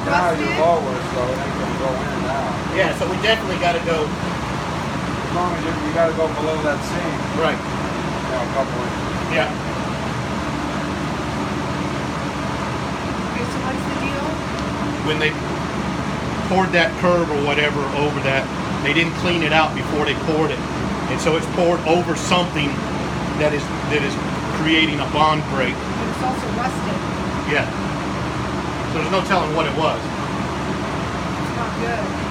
now rusted? you're lower, so it ain't gonna go in now. Yeah, so we definitely got to go. As long as you got to go below that seam, Right. you know, a couple inches. Yeah. Okay, so what's the deal? When they poured that curb or whatever over that, they didn't clean it out before they poured it, and so it's poured over something that is creating a bond break. But it's also rusted. Yeah. So there's no telling what it was. It's not good.